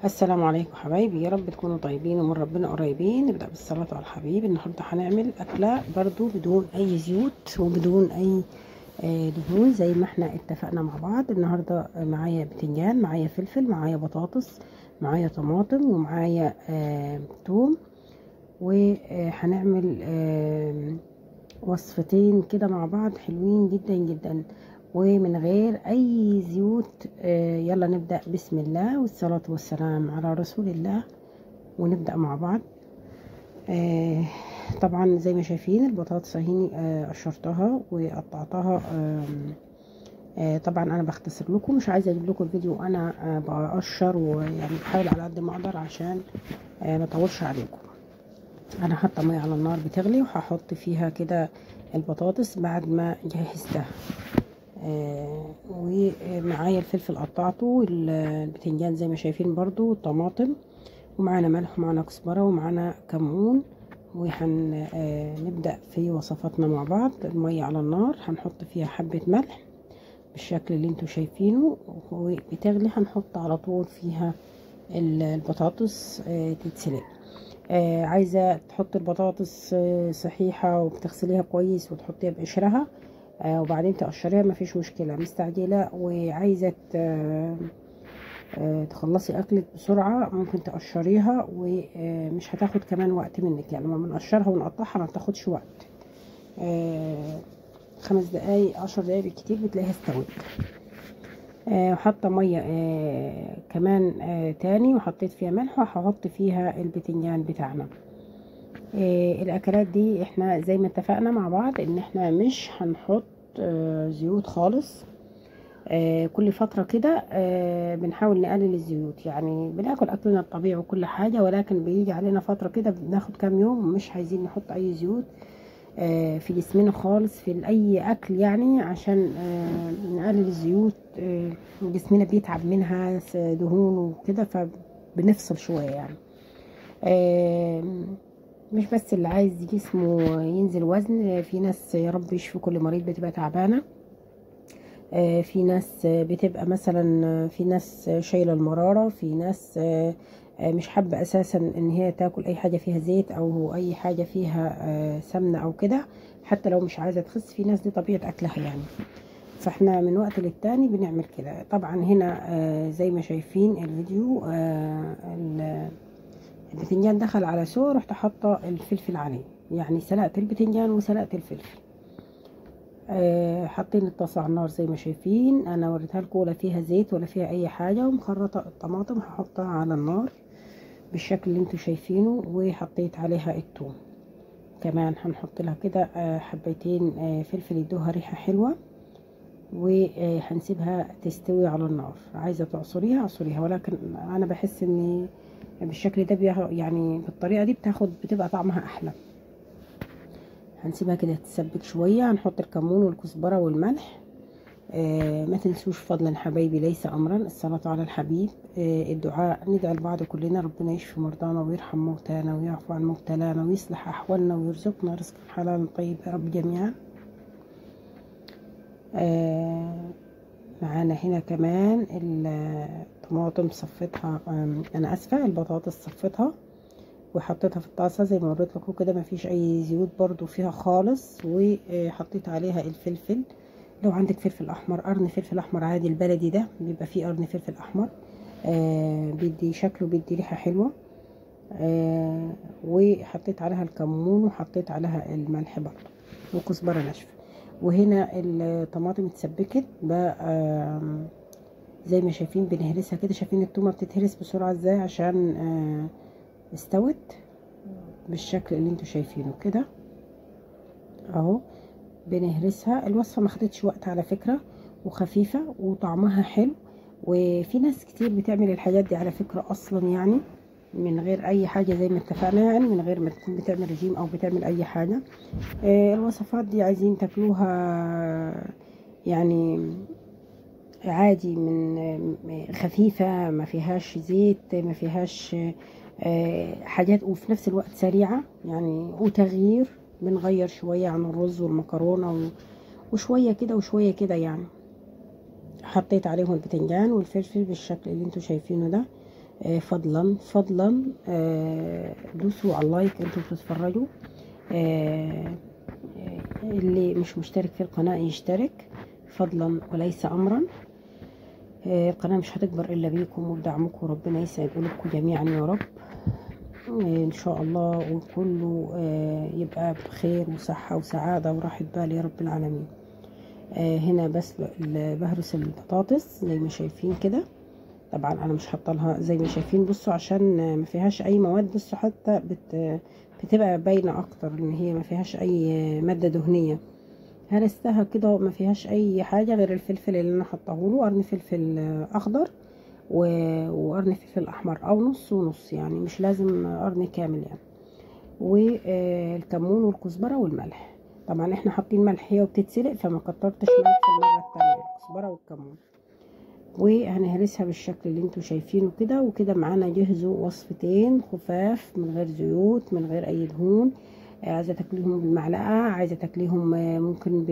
السلام عليكم حبايبي، يا رب تكونوا طيبين ومن ربنا قريبين. نبدأ بالصلاة على الحبيب. النهارده هنعمل أكلة برضو بدون أي زيوت وبدون أي دهون زي ما احنا اتفقنا مع بعض. النهارده معايا بتنجان، معايا فلفل، معايا بطاطس، معايا طماطم، ومعايا توم. وهنعمل وصفتين كده مع بعض حلوين جدا جدا ومن غير اي زيوت. يلا نبدأ. بسم الله والصلاة والسلام على رسول الله، ونبدأ مع بعض. آه، طبعا زي ما شايفين البطاطس اهي قشرتها وقطعتها. طبعا انا بختصر لكم، مش عايزه اجيب لكم فيديو انا بقشر، ويعني بحاول على قد ما اقدر عشان ما اطولش عليكم. انا حاطه ميه على النار بتغلي، وهحط فيها كده البطاطس بعد ما جهزتها. ومعايا الفلفل قطعته، والبتنجان زي ما شايفين برضو، الطماطم، ومعانا ملح ومعانا كزبره ومعانا كمون. وهنبدأ في وصفاتنا مع بعض. المية على النار هنحط فيها حبة ملح بالشكل اللي انتوا شايفينه، وبتغلي هنحط على طول فيها البطاطس تتسلق. عايزة تحط البطاطس صحيحة وبتغسليها كويس وتحطيها بقشرها، وبعدين تقشريها، مفيش مشكلة. مستعجلة وعايزة تخلصي أكلك بسرعة، ممكن تقشريها ومش هتاخد كمان وقت منك. يعني لما بنقشرها ونقطعها ما بتاخدش وقت. 5 دقايق 10 دقايق بالكتير بتلاقيها استوت. وحاطه ميه كمان تاني، وحطيت فيها ملح، وهحط فيها البتنجان بتاعنا. الاكلات دي احنا زي ما اتفقنا مع بعض ان احنا مش هنحط زيوت خالص. كل فتره كده بنحاول نقلل الزيوت. يعني بناكل اكلنا الطبيعي وكل حاجه، ولكن بيجي علينا فتره كده بناخد كام يوم مش عايزين نحط اي زيوت في جسمنا خالص في اي اكل، يعني عشان نقلل الزيوت. جسمنا بيتعب منها دهون وكده، فبنفصل شويه يعني. مش بس اللي عايز جسمه ينزل وزن، في ناس يا رب يشفي كل مريض بتبقى تعبانه. في ناس بتبقى مثلا، في ناس شايله المراره، في ناس مش حابه اساسا ان هي تاكل اي حاجه فيها زيت او اي حاجه فيها سمنه او كده، حتى لو مش عايزه تخس. في ناس دي طبيعه اكلها يعني. فاحنا من وقت للتاني بنعمل كده. طبعا هنا زي ما شايفين الفيديو، البتنجان دخل على سوا، رحت حاطه الفلفل عليه. يعني سلقت البتنجان وسلقت الفلفل. حاطين الطاسه على النار زي ما شايفين. انا وريتها لكم ولا فيها زيت ولا فيها اي حاجه. ومخرطه الطماطم هحطها على النار بالشكل اللي انتوا شايفينه، وحطيت عليها الثوم كمان. هنحط لها كده حبيتين فلفل يدوها ريحه حلوه، وهنسيبها تستوي على النار. عايزه تعصريها عصريها، ولكن انا بحس ان بالشكل ده يعني بالطريقه دي بتبقى طعمها احلى. هنسيبها كده تتسبك شويه. هنحط الكمون والكزبره والملح. ما تنسوش فضلا حبايبي ليس امرا الصلاه على الحبيب. الدعاء، ندعي لبعض كلنا ربنا يشفي مرضانا ويرحم موتانا ويعفو عن مبتلانا ويصلح احوالنا ويرزقنا رزق حلال طيب يا رب جميعا. معانا هنا كمان الطماطم صفتها، انا اسفه، البطاطس صفتها وحطيتها في الطاسه زي ما وريت لكم كده. مفيش اي زيوت برضو فيها خالص. وحطيت عليها الفلفل. لو عندك فلفل احمر، قرن فلفل احمر عادي البلدي ده، بيبقى فيه قرن فلفل احمر بيدي شكله، بيدي ريحه حلوه. وحطيت عليها الكمون، وحطيت عليها الملح برضو، وكزبره ناشفه. وهنا الطماطم اتسبكت بقى زي ما شايفين. بنهرسها كده. شايفين التومه بتتهرس بسرعه ازاي؟ عشان استوت بالشكل اللي انتوا شايفينه كده اهو. بنهرسها. الوصفه ما خدتش وقت على فكره، وخفيفه وطعمها حلو. وفي ناس كتير بتعمل الحاجات دي على فكره اصلا، يعني من غير اي حاجه زي ما اتفقنا، يعني من غير ما تكون بتعمل رجيم او بتعمل اي حاجه. الوصفات دي عايزين تاكلوها يعني عادي، من خفيفة، ما فيهاش زيت، ما فيهاش حاجات، وفي نفس الوقت سريعة يعني. وتغيير، بنغير شوية عن الرز والمكرونة وشوية كده وشوية كده يعني. حطيت عليهم البتنجان والفلفل بالشكل اللي انتوا شايفينه ده. فضلا فضلا دوسوا على اللايك انتوا بتتفرجوا. اللي مش مشترك في القناة يشترك فضلا وليس امرا. القناة مش هتكبر الا بيكم وبدعمكم، ربنا يسعد قلوبكم جميعا يا رب ان شاء الله، وكله يبقى بخير وصحة وسعادة وراحة بال يا رب العالمين. هنا بس بهرس البطاطس زي ما شايفين كده. طبعا انا مش حاطه لها زي ما شايفين، بصوا عشان ما فيهاش اي مواد، بصوا حتى بتبقى باينه اكتر ان هي ما فيهاش اي ماده دهنيه. هرستها كده ما فيهاش اي حاجه غير الفلفل اللي انا حطاه له، قرن فلفل اخضر وقرن فلفل احمر او نص ونص، يعني مش لازم قرن كامل يعني، والكمون والكزبره والملح. طبعا احنا حاطين ملح هي وبتتسلق فما كترتش ملح في المره الثانيه، الكزبره والكمون. وهنهرسها بالشكل اللي انتوا شايفينه كده. وكده معانا جهزوا وصفتين خفاف من غير زيوت من غير اي دهون. عايزه تاكليهم بالمعلقه، عايزه تاكليهم ممكن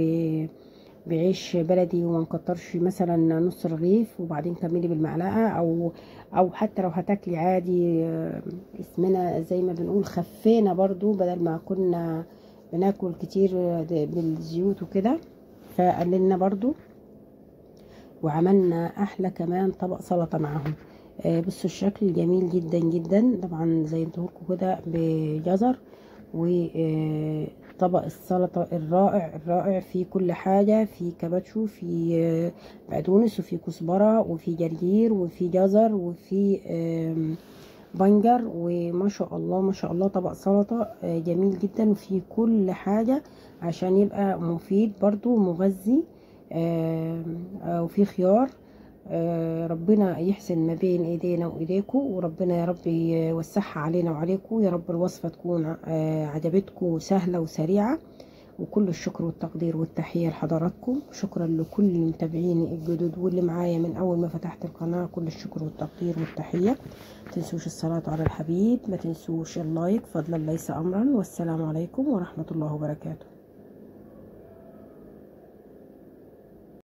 بعيش بلدي وما نكترش، مثلا نص رغيف وبعدين كملي بالمعلقه، او حتى لو هتاكلي عادي اسمنا زي ما بنقول خفينا برضو بدل ما كنا بناكل كتير بالزيوت وكده، فقللنا برضو. وعملنا احلى كمان طبق سلطه معاهم. بصوا الشكل جميل جدا جدا. طبعا زينته لكم كده بجزر، وطبق السلطه الرائع الرائع فيه كل حاجه، في كاباتشو، في بقدونس، وفي كزبره، وفي جرجير، وفي جزر، وفي بنجر، وما شاء الله ما شاء الله طبق سلطه جميل جدا، وفيه كل حاجه عشان يبقى مفيد برضو ومغذي. وفي خيار. ربنا يحسن ما بين ايدينا وايديكم، وربنا يا رب يوسعها علينا وعليكم يا رب. الوصفة تكون عجبتكم سهلة وسريعة. وكل الشكر والتقدير والتحية لحضراتكم. شكرا لكل متابعيني الجدد واللي معايا من اول ما فتحت القناة. كل الشكر والتقدير والتحية. ما تنسوش الصلاة على الحبيب، ما تنسوش اللايك فضلا ليس امرا. والسلام عليكم ورحمة الله وبركاته.